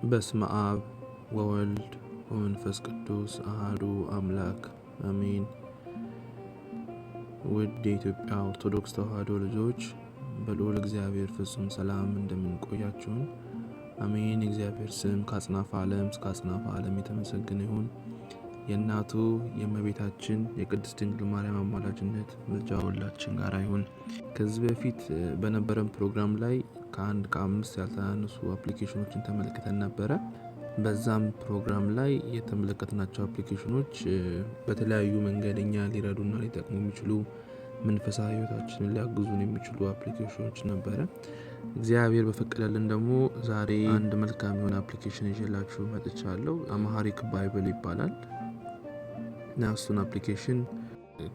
በስመ አብ ወወልድ ወመንፈስ ቅዱስ አሐዱ አምላክ አሜን። ውድ የኢትዮጵያ ኦርቶዶክስ ተዋሕዶ ልጆች በልዑል እግዚአብሔር ፍጹም ሰላም እንደምንቆያችሁን አሜን። የእግዚአብሔር ስም ከአጽናፈ ዓለም እስከ አጽናፈ ዓለም የተመሰገነ ይሁን። የእናቱ የእመቤታችን የቅድስት ድንግል ማርያም አማላጅነት ምልጃ ሁላችን ጋር ይሁን። ከዚህ በፊት በነበረን ፕሮግራም ላይ ከአምስት ያልተናነሱ አፕሊኬሽኖችን ተመልክተን ነበረ። በዛም ፕሮግራም ላይ የተመለከትናቸው አፕሊኬሽኖች በተለያዩ መንገድ እኛ ሊረዱና ሊጠቅሙ የሚችሉ መንፈሳዊ ሕይወታችንን ሊያግዙን የሚችሉ አፕሊኬሽኖች ነበረ። እግዚአብሔር በፈቀደልን ደግሞ ዛሬ አንድ መልካም የሆነ አፕሊኬሽን ይዤላችሁ መጥቻለሁ። አማሃሪክ ባይብል ይባላል እና እሱን አፕሊኬሽን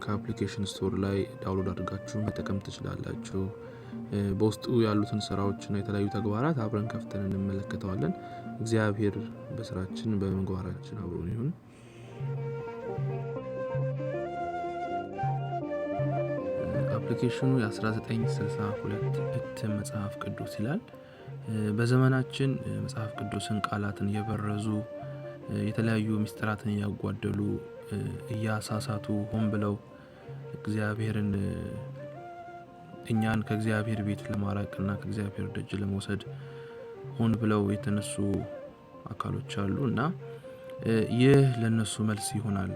ከአፕሊኬሽን ስቶር ላይ ዳውንሎድ አድርጋችሁ መጠቀም ትችላላችሁ። በውስጡ ያሉትን ስራዎችና የተለያዩ ተግባራት አብረን ከፍተን እንመለከተዋለን። እግዚአብሔር በስራችን በምግባራችን አብሮን ይሁን። አፕሊኬሽኑ የ1962 እትም መጽሐፍ ቅዱስ ይላል። በዘመናችን መጽሐፍ ቅዱስን ቃላትን እየበረዙ የተለያዩ ምስጢራትን እያጓደሉ እያሳሳቱ ሆን ብለው እግዚአብሔርን እኛን ከእግዚአብሔር ቤት ለማራቅና ከእግዚአብሔር ደጅ ለመውሰድ ሆን ብለው የተነሱ አካሎች አሉ እና ይህ ለነሱ መልስ ይሆናል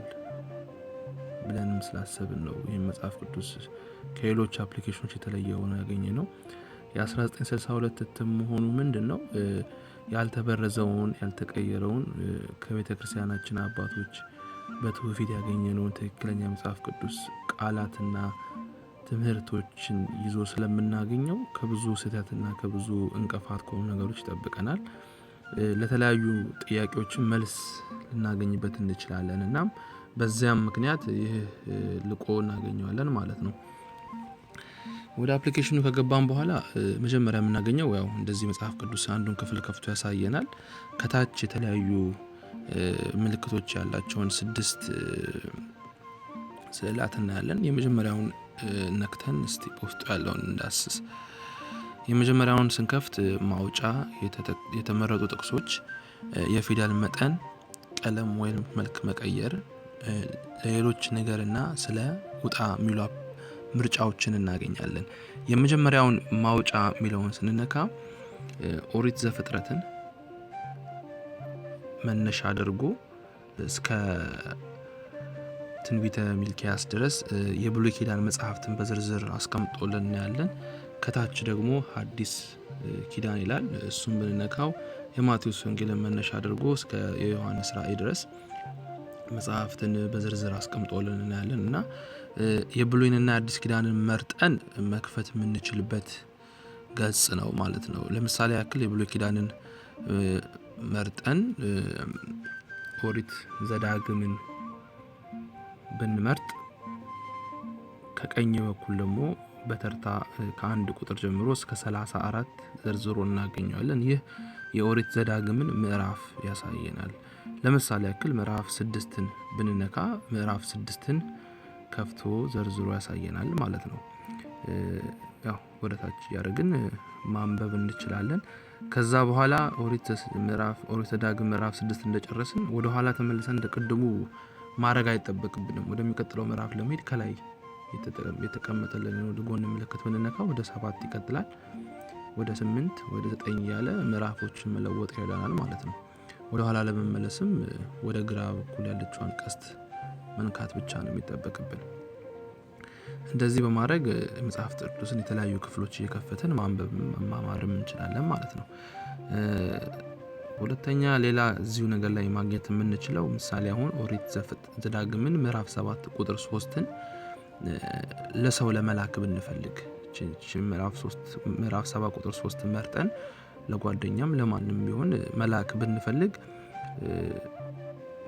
ብለንም ስላሰብን ነው ይህን መጽሐፍ ቅዱስ ከሌሎች አፕሊኬሽኖች የተለየ ሆኖ ያገኘነው። የ1962 እትም መሆኑ ምንድነው? ያልተበረዘውን ያልተቀየረውን ከቤተ ክርስቲያናችን አባቶች በትውፊት ያገኘነውን ትክክለኛ መጽሐፍ ቅዱስ ቃላትና ትምህርቶችን ይዞ ስለምናገኘው ከብዙ ስህተትና ከብዙ እንቅፋት ከሆኑ ነገሮች ይጠብቀናል። ለተለያዩ ጥያቄዎችን መልስ ልናገኝበት እንችላለን እና በዚያም ምክንያት ይህ ልቆ እናገኘዋለን ማለት ነው። ወደ አፕሊኬሽኑ ከገባን በኋላ መጀመሪያ የምናገኘው ያው እንደዚህ መጽሐፍ ቅዱስ አንዱን ክፍል ከፍቶ ያሳየናል። ከታች የተለያዩ ምልክቶች ያላቸውን 6 ስዕላት እናያለን። የመጀመሪያውን ነክተን እስቲ በውስጡ ያለውን እንዳስስ። የመጀመሪያውን ስንከፍት ማውጫ፣ የተመረጡ ጥቅሶች፣ የፊደል መጠን፣ ቀለም ወይም መልክ መቀየር፣ ሌሎች ነገርና ስለ ውጣ የሚሉ ምርጫዎችን እናገኛለን። የመጀመሪያውን ማውጫ የሚለውን ስንነካ ኦሪት ዘፍጥረትን መነሻ አድርጎ እስከ ትንቢተ ሚልክያስ ድረስ የብሉይ ኪዳን መጽሐፍትን በዝርዝር አስቀምጦልን እናያለን። ከታች ደግሞ ሐዲስ ኪዳን ይላል። እሱን ብንነካው የማቴዎስ ወንጌልን መነሻ አድርጎ እስከ የዮሐንስ ራእይ ድረስ መጽሐፍትን በዝርዝር አስቀምጦልን እናያለን እና የብሉይንና አዲስ ኪዳንን መርጠን መክፈት የምንችልበት ገጽ ነው ማለት ነው። ለምሳሌ ያክል የብሉይ ኪዳንን መርጠን ኦሪት ዘዳግምን ብንመርጥ ከቀኝ በኩል ደግሞ በተርታ ከአንድ ቁጥር ጀምሮ እስከ 34 ዘርዝሮ እናገኘዋለን። ይህ የኦሪት ዘዳግምን ምዕራፍ ያሳየናል። ለምሳሌ ያክል ምዕራፍ 6ን ብንነካ ምዕራፍ 6ን ከፍቶ ዘርዝሮ ያሳየናል ማለት ነው። ያው ወደታች ያደርግን ማንበብ እንችላለን። ከዛ በኋላ ኦሪት ዘዳግም ምዕራፍ 6 እንደጨረስን ወደ ኋላ ተመልሰን እንደቀድሙ ማድረግ አይጠበቅብንም። ወደሚቀጥለው ምዕራፍ ለመሄድ ከላይ የተቀመጠልን ወደ ጎን ምልክት ብንነካ ወደ 7 ይቀጥላል። ወደ 8 ወደ 9 እያለ ምዕራፎችን መለወጥ ይረዳናል ማለት ነው። ወደ ኋላ ለመመለስም ወደ ግራ በኩል ያለችውን ቀስት መንካት ብቻ ነው የሚጠበቅብን። እንደዚህ በማድረግ መጽሐፍ ቅዱስን የተለያዩ ክፍሎች እየከፈትን ማንበብ መማማርም እንችላለን ማለት ነው። ሁለተኛ ሌላ እዚሁ ነገር ላይ ማግኘት የምንችለው ምሳሌ አሁን ኦሪት ዘዳግምን ምዕራፍ 7 ቁጥር 3ን ለሰው ለመላክ ብንፈልግ ምዕራፍ 7 ቁጥር 3 መርጠን ለጓደኛም ለማንም ቢሆን መላክ ብንፈልግ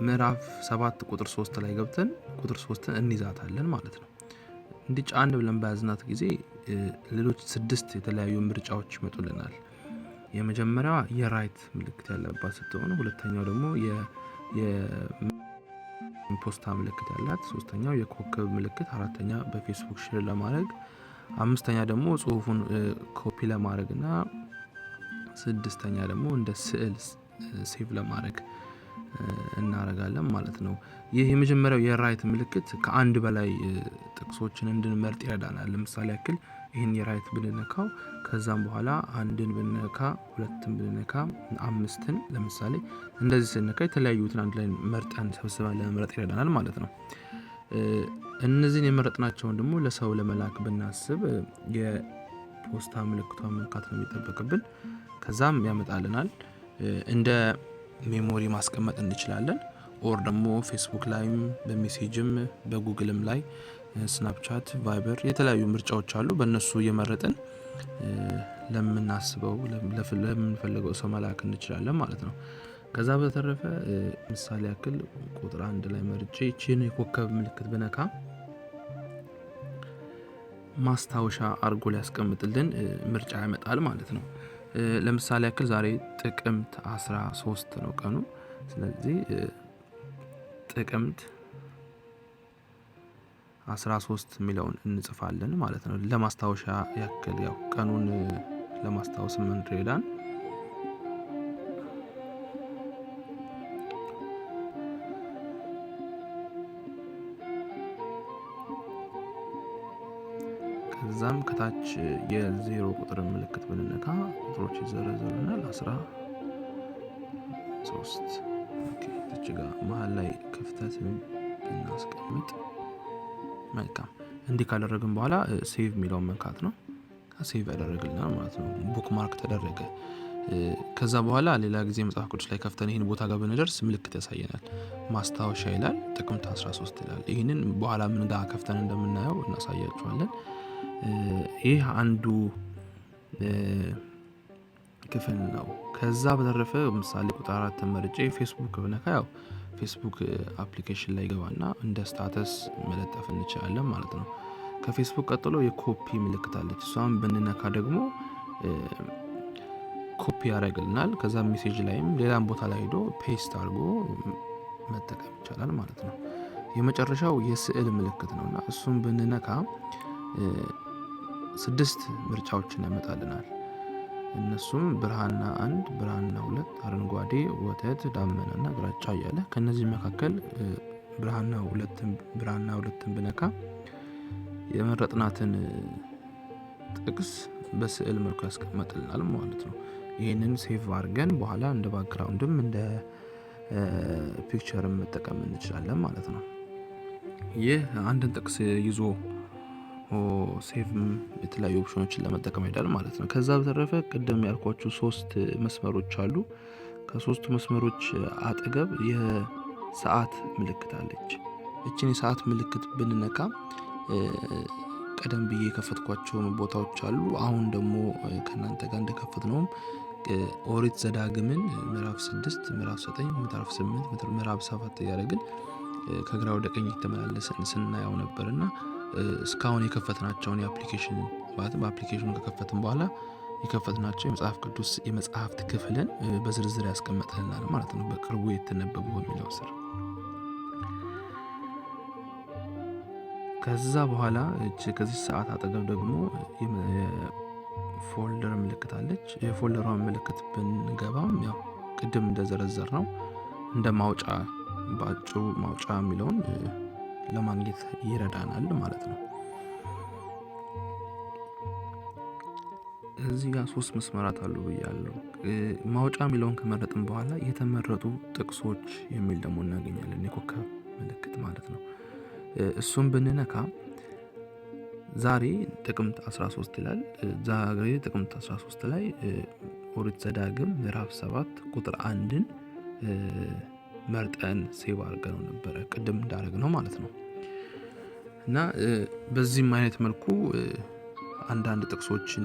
ምዕራፍ 7 ቁጥር 3 ላይ ገብተን ቁጥር 3ን እንይዛታለን ማለት ነው። እንዲህ ጫን ብለን በያዝናት ጊዜ ሌሎች 6 የተለያዩ ምርጫዎች ይመጡልናል። የመጀመሪያዋ የራይት ምልክት ያለባት ስትሆን፣ ሁለተኛው ደግሞ የፖስታ ምልክት ያላት፣ ሶስተኛው የኮከብ ምልክት፣ አራተኛ በፌስቡክ ሼር ለማድረግ፣ አምስተኛ ደግሞ ጽሁፉን ኮፒ ለማድረግና ስድስተኛ ደግሞ እንደ ስዕል ሴቭ ለማድረግ እናረጋለን ማለት ነው። ይህ የመጀመሪያው የራይት ምልክት ከአንድ በላይ ጥቅሶችን እንድንመርጥ ይረዳናል። ለምሳሌ ያክል ይህን የራይት ብንነካው ከዛም በኋላ አንድን ብንነካ ሁለትን ብንነካ አምስትን ለምሳሌ እንደዚህ ስንነካ የተለያዩትን አንድ ላይ መርጠን ሰብስበን ለመምረጥ ይረዳናል ማለት ነው። እነዚህን የመረጥናቸውን ደግሞ ለሰው ለመላክ ብናስብ የፖስታ ምልክቷን መንካት ነው የሚጠበቅብን። ከዛም ያመጣልናል። እንደ ሜሞሪ ማስቀመጥ እንችላለን። ኦር ደግሞ ፌስቡክ ላይም በሜሴጅም በጉግልም ላይ ስናፕቻት፣ ቫይበር የተለያዩ ምርጫዎች አሉ። በእነሱ እየመረጥን ለምናስበው ለምንፈልገው ሰው መላክ እንችላለን ማለት ነው። ከዛ በተረፈ ምሳሌ ያክል ቁጥር 1 ላይ መርጬ እቺን የኮከብ ምልክት ብነካ ማስታወሻ አርጎ ሊያስቀምጥልን ምርጫ ያመጣል ማለት ነው። ለምሳሌ ያክል ዛሬ ጥቅምት 13 ነው ቀኑ። ስለዚህ ጥቅምት 13 የሚለውን እንጽፋለን ማለት ነው። ለማስታወሻ ያክል ያው ቀኑን ለማስታወስ እንረዳን። ከዛም ከታች የዜሮ ቁጥር ምልክት ብንነካ ቁጥሮች ይዘረዘሩናል። 13 ኦኬ። እዚህ ጋር መሃል ላይ ክፍተትን ብናስቀምጥ መልካም። እንዲህ ካደረግን በኋላ ሴቭ የሚለውን መንካት ነው። ሴቭ ያደረግልናል ማለት ነው። ቡክ ማርክ ተደረገ። ከዛ በኋላ ሌላ ጊዜ መጽሐፍ ቅዱስ ላይ ከፍተን ይህን ቦታ ጋር ብንደርስ ምልክት ያሳየናል። ማስታወሻ ይላል፣ ጥቅምት 13 ይላል። ይህንን በኋላ ምን ጋር ከፍተን እንደምናየው እናሳያችኋለን። ይህ አንዱ ክፍል ነው። ከዛ በተረፈ ምሳሌ ቁጥር 4 ተመርጬ ፌስቡክ ብነካ ያው ፌስቡክ አፕሊኬሽን ላይ ገባና እንደ ስታተስ መለጠፍ እንችላለን ማለት ነው። ከፌስቡክ ቀጥሎ የኮፒ ምልክት አለች። እሷን ብንነካ ደግሞ ኮፒ ያደርግልናል። ከዛ ሜሴጅ ላይም ሌላም ቦታ ላይ ሄዶ ፔስት አድርጎ መጠቀም ይቻላል ማለት ነው። የመጨረሻው የስዕል ምልክት ነውና እሱን ብንነካ 6 ምርጫዎችን ያመጣልናል። እነሱም ብርሃንና 1፣ ብርሃንና 2፣ አረንጓዴ፣ ወተት፣ ዳመናና ግራጫ እያለ ከነዚህ መካከል ብርሃንና 2ን ብነካ የመረጥናትን ጥቅስ በስዕል መልኩ ያስቀምጥልናል ማለት ነው። ይህንን ሴቭ አድርገን በኋላ እንደ ባክግራውንድም እንደ ፒክቸርም መጠቀም እንችላለን ማለት ነው። ይህ አንድን ጥቅስ ይዞ ሴቭም የተለያዩ ኦፕሽኖችን ለመጠቀም ይሄዳል ማለት ነው። ከዛ በተረፈ ቅድም ያልኳችሁ 3 መስመሮች አሉ። ከ3ቱ መስመሮች አጠገብ የሰዓት ምልክት አለች። እቺን የሰዓት ምልክት ብንነካ ቀደም ብዬ የከፈትኳቸው ቦታዎች አሉ። አሁን ደግሞ ከናንተ ጋር እንደከፈትነውም ኦሪት ዘዳግምን ምዕራፍ 6፣ ምዕራፍ 9፣ ምዕራፍ 8፣ ምዕራፍ 7 ያደረግን ከግራ ወደ ቀኝ ተመላለስን ስናየው ነበርና እስካሁን የከፈትናቸውን የአፕሊኬሽን ማለት በአፕሊኬሽኑ ከከፈትን በኋላ የከፈትናቸው የመጽሐፍ ቅዱስ የመጽሐፍት ክፍልን በዝርዝር ያስቀምጥልናል ማለት ነው። በቅርቡ የተነበቡ የሚለው ስር ከዛ በኋላ ከዚህ ሰዓት አጠገብ ደግሞ ፎልደር ምልክት አለች። የፎልደሯን ምልክት ብንገባም ያው ቅድም እንደዘረዘር ነው እንደ ማውጫ ባጭሩ ማውጫ የሚለውን ለማግኘት ይረዳናል ማለት ነው። እዚህ ጋር 3 መስመራት አሉ ብያለሁ። ማውጫ የሚለውን ከመረጥን በኋላ የተመረጡ ጥቅሶች የሚል ደግሞ እናገኛለን። የኮከብ ምልክት ማለት ነው። እሱም ብንነካ ዛሬ ጥቅምት 13 ይላል። ዛሬ ጥቅምት 13 ላይ ኦሪት ዘዳግም ምዕራፍ 7 ቁጥር 1ን መርጠን ሴቭ አድርገነው ነበረ ቅድም እንዳደረግነው ማለት ነው። እና በዚህም አይነት መልኩ አንዳንድ ጥቅሶችን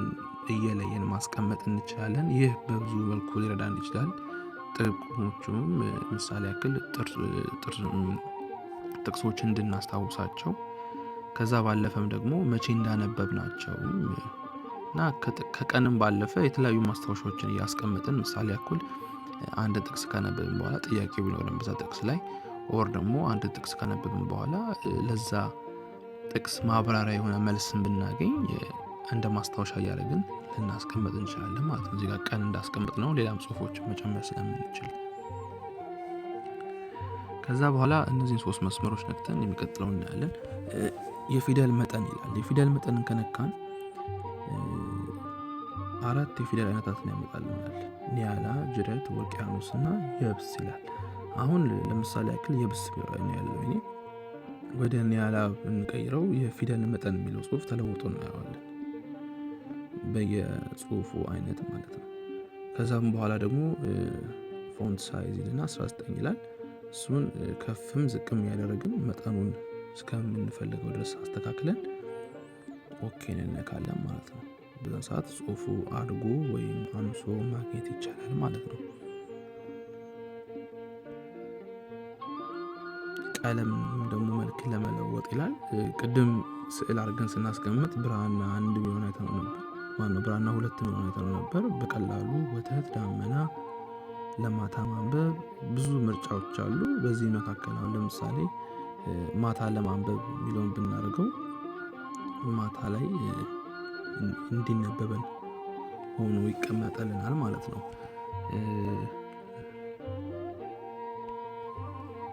እየለየን ማስቀመጥ እንችላለን። ይህ በብዙ መልኩ ሊረዳን ይችላል። ጥቅሞቹም ምሳሌ ያክል ጥቅሶችን እንድናስታውሳቸው ከዛ ባለፈም ደግሞ መቼ እንዳነበብናቸው እና ከቀንም ባለፈ የተለያዩ ማስታወሻዎችን እያስቀመጥን ምሳሌ ያክል አንድ ጥቅስ ካነበብን በኋላ ጥያቄ ቢኖረን በዛ ጥቅስ ላይ ኦር ደግሞ አንድ ጥቅስ ካነበብን በኋላ ለዛ ጥቅስ ማብራሪያ የሆነ መልስን ብናገኝ እንደ ማስታወሻ እያደረግን ልናስቀምጥ እንችላለን ማለት ነው። እዚህ ጋር ቀን እንዳስቀምጥ ነው ሌላም ጽሁፎችን መጨመር ስለምንችል። ከዛ በኋላ እነዚህን 3 መስመሮች ነክተን የሚቀጥለውን እናያለን። የፊደል መጠን ይላል። የፊደል መጠንን ከነካን 4 የፊደል አይነታትን ያመጣልናል። ኒያላ፣ ጅረት፣ ውቅያኖስ እና የብስ ይላል። አሁን ለምሳሌ ያክል የብስ ነው ያለው እኔ ወደ ኒያላ እንቀይረው የፊደል መጠን የሚለው ጽሁፍ ተለውጦ እናየዋለን በየጽሁፉ አይነት ማለት ነው። ከዛም በኋላ ደግሞ ፎንት ሳይዝ ይልና 19 ይላል። እሱን ከፍም ዝቅም ያደረግን መጠኑን እስከምንፈልገው ድረስ አስተካክለን ኦኬ እንነካለን ማለት ነው። በዛ ሰዓት ጽሁፉ አድጎ ወይም አንሶ ማግኘት ይቻላል ማለት ነው። ቀለም ደግሞ መልክ ለመለወጥ ይላል። ቅድም ስዕል አድርገን ስናስቀምጥ ብራና 1 ቢሆን አይተነው ነበር። ብራና 2 ቢሆን አይተነው ነበር። በቀላሉ ወተት፣ ዳመና፣ ለማታ ማንበብ ብዙ ምርጫዎች አሉ። በዚህ መካከል አሁን ለምሳሌ ማታ ለማንበብ የሚለውን ብናደርገው ማታ ላይ እንዲነበበን ሆኖ ይቀመጥልናል ማለት ነው።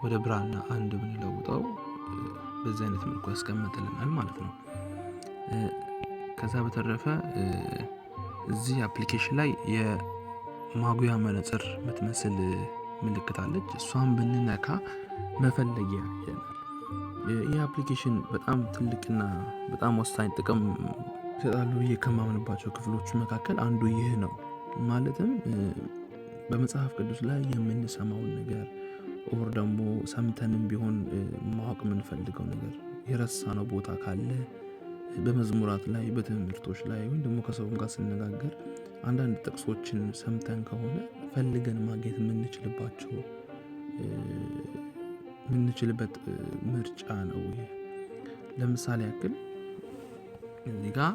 ወደ ብራና 1 ብንለውጠው በዚህ አይነት መልኩ ያስቀምጥልናል ማለት ነው። ከዛ በተረፈ እዚህ አፕሊኬሽን ላይ የማጉያ መነጽር የምትመስል ምልክት አለች። እሷን ብንነካ መፈለጊያ ይለናል። ይህ አፕሊኬሽን በጣም ትልቅና በጣም ወሳኝ ጥቅም ይሰጣሉ ብዬ ከማምንባቸው ክፍሎቹ መካከል አንዱ ይህ ነው። ማለትም በመጽሐፍ ቅዱስ ላይ የምንሰማውን ነገር ኦር ደግሞ ሰምተንም ቢሆን ማወቅ የምንፈልገው ነገር የረሳነው ቦታ ካለ በመዝሙራት ላይ፣ በትምህርቶች ላይ ወይም ደግሞ ከሰው ጋር ስንነጋገር አንዳንድ ጥቅሶችን ሰምተን ከሆነ ፈልገን ማግኘት የምንችልበት ምርጫ ነው። ለምሳሌ ያክል እዚህ ጋር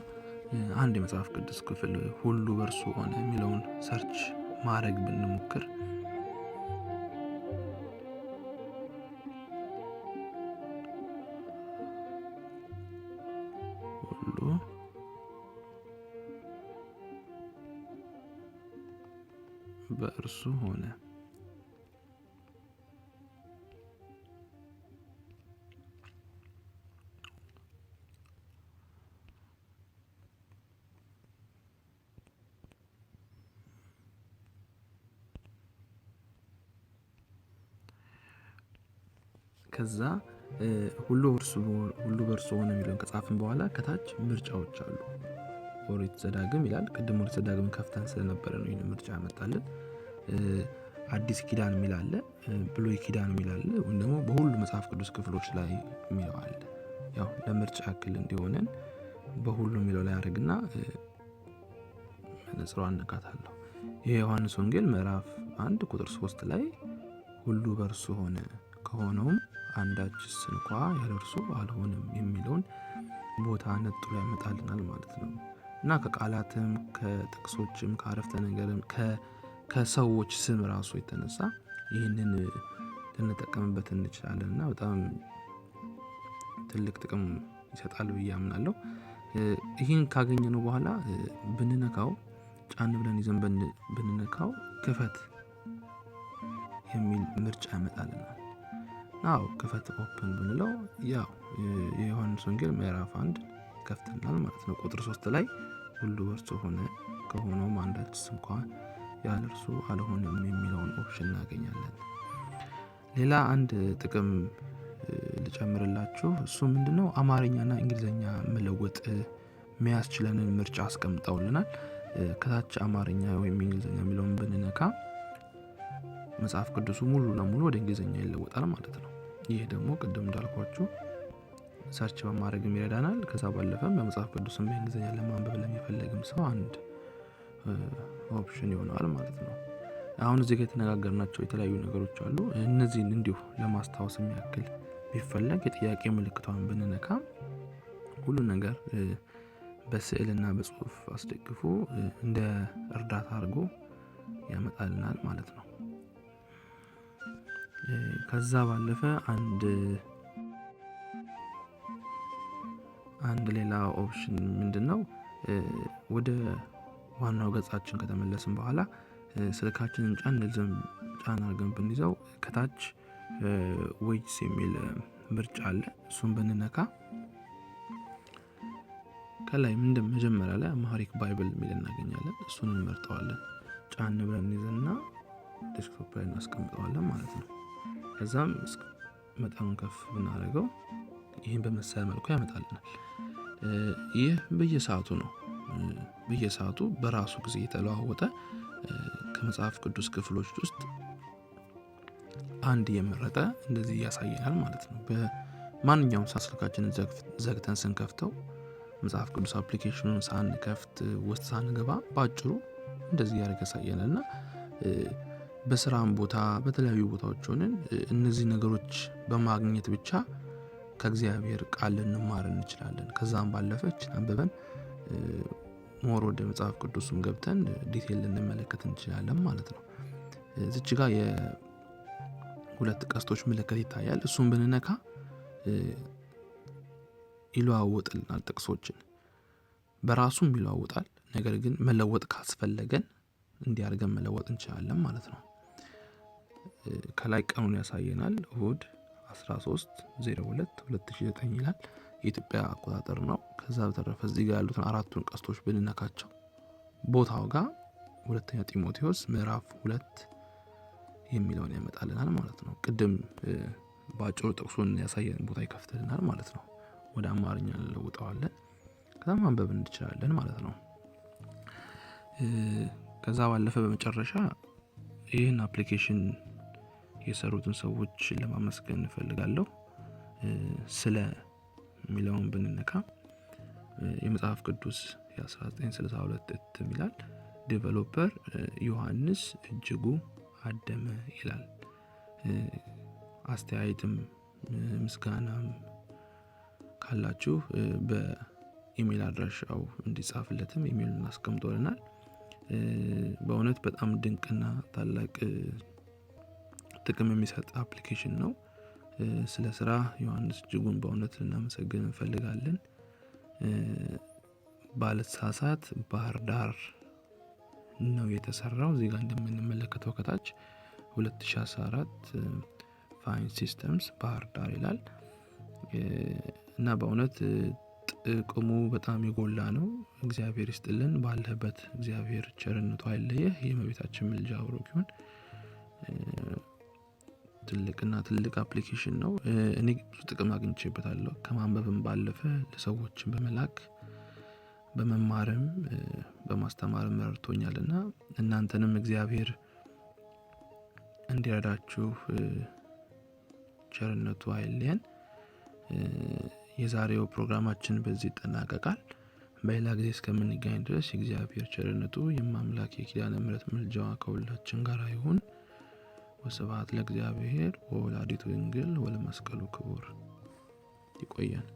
አንድ የመጽሐፍ ቅዱስ ክፍል ሁሉ በእርሱ ሆነ የሚለውን ሰርች ማድረግ ብንሞክር ሁሉ በእርሱ ሆነ ከዛ ሁሉ በእርሱ ሆነ የሚለውን ከጻፍን በኋላ ከታች ምርጫዎች አሉ። ኦሪት ዘዳግም ይላል። ቅድም ኦሪት ዘዳግም ከፍተን ስለነበረ ነው ይህን ምርጫ ያመጣልን። አዲስ ኪዳን የሚል አለ፣ ብሉይ ኪዳን የሚል አለ፣ ወይም ደግሞ በሁሉ መጽሐፍ ቅዱስ ክፍሎች ላይ የሚለው አለ። ያው ለምርጫ ያክል እንዲሆነን በሁሉ የሚለው ላይ አድርግና መነጽሯ አነካታለሁ። የዮሐንስ ወንጌል ምዕራፍ 1 ቁጥር 3 ላይ ሁሉ በእርሱ ሆነ ከሆነውም አንዳችስ እንኳ ያለ እርሱ አልሆነም የሚለውን ቦታ ነጥሎ ያመጣልናል ማለት ነው። እና ከቃላትም ከጥቅሶችም ከአረፍተ ነገርም ከሰዎች ስም ራሱ የተነሳ ይህንን ልንጠቀምበት እንችላለን እና በጣም ትልቅ ጥቅም ይሰጣል ብዬ አምናለሁ። ይህን ካገኘነው በኋላ ብንነካው ጫን ብለን ይዘን ብንነካው ክፈት የሚል ምርጫ ያመጣልናል። ክፈት ኦፕን ብንለው ያው የዮሐንስ ወንጌል ምዕራፍ 1 ከፍተናል ማለት ነው። ቁጥር 3 ላይ ሁሉ በእርሱ ሆነ ከሆነውም አንዳችስ እንኳ ያለ እርሱ አልሆነም የሚለውን ኦፕሽን እናገኛለን። ሌላ አንድ ጥቅም ልጨምርላችሁ። እሱ ምንድነው? አማርኛና እንግሊዘኛ መለወጥ የሚያስችለንን ምርጫ አስቀምጠውልናል። ከታች አማርኛ ወይም እንግሊዘኛ የሚለውን ብንነካ መጽሐፍ ቅዱሱ ሙሉ ለሙሉ ወደ እንግሊዘኛ ይለወጣል ማለት ነው። ይህ ደግሞ ቅድም እንዳልኳችሁ ሰርች በማድረግም ይረዳናል። ከዛ ባለፈም በመጽሐፍ ቅዱስም በእንግሊዘኛ ለማንበብ ለሚፈልግም ሰው አንድ ኦፕሽን ይሆናል ማለት ነው። አሁን እዚህ ጋር የተነጋገርናቸው የተለያዩ ነገሮች አሉ። እነዚህን እንዲሁ ለማስታወስ የሚያክል ቢፈለግ የጥያቄ ምልክቷን ብንነካ ሁሉ ነገር በስዕልና በጽሁፍ አስደግፎ እንደ እርዳታ አድርጎ ያመጣልናል ማለት ነው። ከዛ ባለፈ አንድ ሌላ ኦፕሽን ምንድነው? ወደ ዋናው ገጻችን ከተመለስን በኋላ ስልካችንን ጫን አድርገን ብንይዘው ከታች ዌጅስ የሚል ምርጫ አለ። እሱን ብንነካ ከላይ መጀመሪያ ላይ አማሪክ ባይብል የሚል እናገኛለን። እሱን እንመርጠዋለን። ጫን ብለን እንይዝና ዴስክቶፕ ላይ እናስቀምጠዋለን ማለት ነው። ከዛም መጠኑን ከፍ ብናደርገው ይህን በመሰለ መልኩ ያመጣልናል። ይህ በየሰዓቱ ነው። በየሰዓቱ በራሱ ጊዜ የተለዋወጠ ከመጽሐፍ ቅዱስ ክፍሎች ውስጥ አንድ የመረጠ እንደዚህ ያሳየናል ማለት ነው። በማንኛውም ሰዓት ስልካችንን ዘግተን ስንከፍተው መጽሐፍ ቅዱስ አፕሊኬሽኑን ሳንከፍት ውስጥ ሳንገባ ባጭሩ እንደዚህ ያሳየናልና በስራም ቦታ በተለያዩ ቦታዎች ሆነን እነዚህ ነገሮች በማግኘት ብቻ ከእግዚአብሔር ቃል ልንማር እንችላለን። ከዛም ባለፈች አንብበን ሞር ወደ መጽሐፍ ቅዱስም ገብተን ዲቴል ልንመለከት እንችላለን ማለት ነው። እዚች ጋር የሁለት ቀስቶች ምልክት ይታያል። እሱን ብንነካ ይለዋውጥልናል። ጥቅሶችን በራሱም ይለዋውጣል። ነገር ግን መለወጥ ካስፈለገን እንዲያርገን መለወጥ እንችላለን ማለት ነው። ከላይ ቀኑን ያሳየናል። እሁድ 13/02/2009 ይላል። የኢትዮጵያ አቆጣጠር ነው። ከዛ በተረፈ እዚህ ጋር ያሉትን አራቱን ቀስቶች ብንነካቸው ቦታው ጋር ሁለተኛ ጢሞቴዎስ ምዕራፍ 2 የሚለውን ያመጣልናል ማለት ነው። ቅድም ባጭሩ ጥቅሱን ያሳየን ቦታ ይከፍትልናል ማለት ነው። ወደ አማርኛ እንለውጠዋለን። ከዛ ማንበብ እንችላለን ማለት ነው። ከዛ ባለፈ በመጨረሻ ይህን አፕሊኬሽን የሰሩትን ሰዎች ለማመስገን እንፈልጋለሁ። ስለ ሚለውን ብንነካ የመጽሐፍ ቅዱስ የ1962 እትም ይላል። ዴቨሎፐር ዮሐንስ እጅጉ አደመ ይላል። አስተያየትም ምስጋናም ካላችሁ በኢሜል አድራሻው እንዲጻፍለትም ኢሜሉን አስቀምጦልናል። በእውነት በጣም ድንቅና ታላቅ ጥቅም የሚሰጥ አፕሊኬሽን ነው። ስለ ስራ ዮሐንስ እጅጉን በእውነት ልናመሰግን እንፈልጋለን። ባለሳሳት ባህር ዳር ነው የተሰራው። እዚህ ጋር እንደምንመለከተው ከታች 2014 ፋይን ሲስተምስ ባህር ዳር ይላል እና በእውነት ጥቅሙ በጣም የጎላ ነው። እግዚአብሔር ይስጥልን። ባለበት እግዚአብሔር ቸርነቱ አይለየህ። የእመቤታችን ምልጃ አብሮክ ይሁን። ትልቅ አፕሊኬሽን ነው። እኔ ብዙ ጥቅም አግኝቼበታለሁ። ከማንበብም ባለፈ ለሰዎችም በመላክ በመማርም በማስተማርም ረድቶኛልና እናንተንም እግዚአብሔር እንዲረዳችሁ ቸርነቱ አይለየን። የዛሬው ፕሮግራማችን በዚህ ይጠናቀቃል። በሌላ ጊዜ እስከምንገናኝ ድረስ የእግዚአብሔር ቸርነቱ የማምላክ የኪዳነ ምሕረት ምልጃዋ ከሁላችን ጋር ይሁን። ወስብሐት ለእግዚአብሔር ወወላዲቱ ድንግል ወለመስቀሉ ክቡር። ይቆየን።